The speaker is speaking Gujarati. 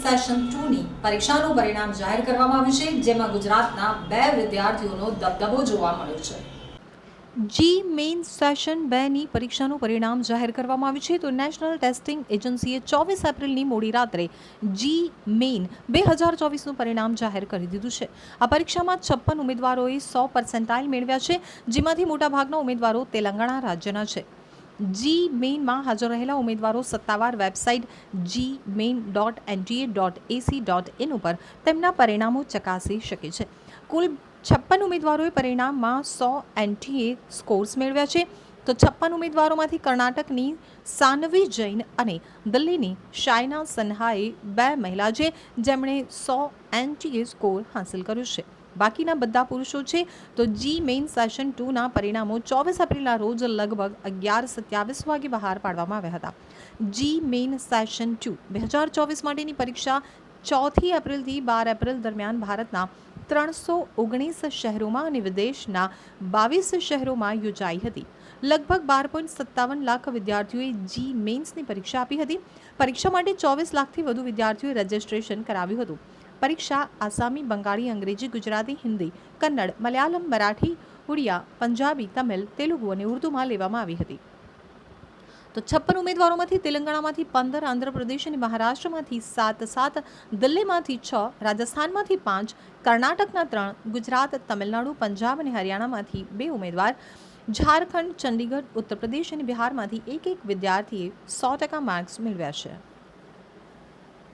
સેશન 2ની પરીક્ષાનું પરિણામ જાહેર કરવામાં આવ્યું છે, જેમાં ગુજરાતના 2 વિદ્યાર્થીઓનો દબદબો જોવા મળ્યો છે. જી મેઇન સેશન 2ની પરીક્ષાનું પરિણામ જાહેર કરવામાં આવ્યું છે. તો નેશનલ ટેસ્ટિંગ એજન્સીએ 24 એપ્રિલની મોડી રાત્રે જી મેઇન 2024નું પરિણામ જાહેર કરી દીધું છે. આ પરીક્ષામાં 56 ઉમેદવારોએ 100% મેળવ્યા છે, જેમાંથી મોટાભાગના ઉમેદવારો તેલંગાણા રાજ્યના છે. જી મેઇનમાં હાજર રહેલા ઉમેદવારો સત્તાવાર વેબસાઇટ gmain.nta.ac.in ઉપર તેમના પરિણામો ચકાસી શકે છે. કુલ 56 ઉમેદવારોએ પરિણામમાં 100 NTA સ્કોર્સ મેળવ્યા છે. તો 56 ઉમેદવારોમાંથી કર્ણાટકની સાનવી જૈન અને દિલ્હીની શાયના સન્હાએ 2 મહિલા છે, જેમણે 100 NTA સ્કોર હાંસલ કર્યો છે. બાકીના બધા પુરુષો છે. તો જી મેઇન સેશન 2ના પરિણામો 24 એપ્રિલના રોજ લગભગ 11:27 વાગે બહાર પાડવામાં આવ્યા હતા. જી મેઇન સેશન 2 2024 માટેની પરીક્ષા 4 એપ્રિલથી 12 એપ્રિલ દરમિયાન ભારતના 319 શહેરોમાં અને વિદેશના 22 શહેરોમાં યોજાઈ હતી. લગભગ 12.57 લાખ વિદ્યાર્થીઓએ જી મેઇન્સની પરીક્ષા આપી હતી. પરીક્ષા માટે 24 લાખથી વધુ વિદ્યાર્થીઓએ રજિસ્ટ્રેશન કરાવ્યું હતું. પરીક્ષા આસામી, બંગાળી, અંગ્રેજી, ગુજરાતી, હિન્દી, કન્નડ, મલયાલમ, મરાઠી, ઉડિયા, પંજાબી, તમિલ, તેલુગુ અને ઉર્દુમાં લેવામાં આવી હતી. તો 56 ઉમેદવારોમાંથી તેલંગાણામાંથી 15, આંધ્રપ્રદેશ અને મહારાષ્ટ્રમાંથી 7, દિલ્હીમાંથી 6, રાજસ્થાનમાંથી 5, કર્ણાટકના 3, ગુજરાત, તમિલનાડુ, પંજાબ અને હરિયાણામાંથી 2 ઉમેદવાર, ઝારખંડ, ચંડીગઢ, ઉત્તર પ્રદેશ અને બિહારમાંથી એક વિદ્યાર્થીએ 100% માર્ક્સ મેળવ્યા છે.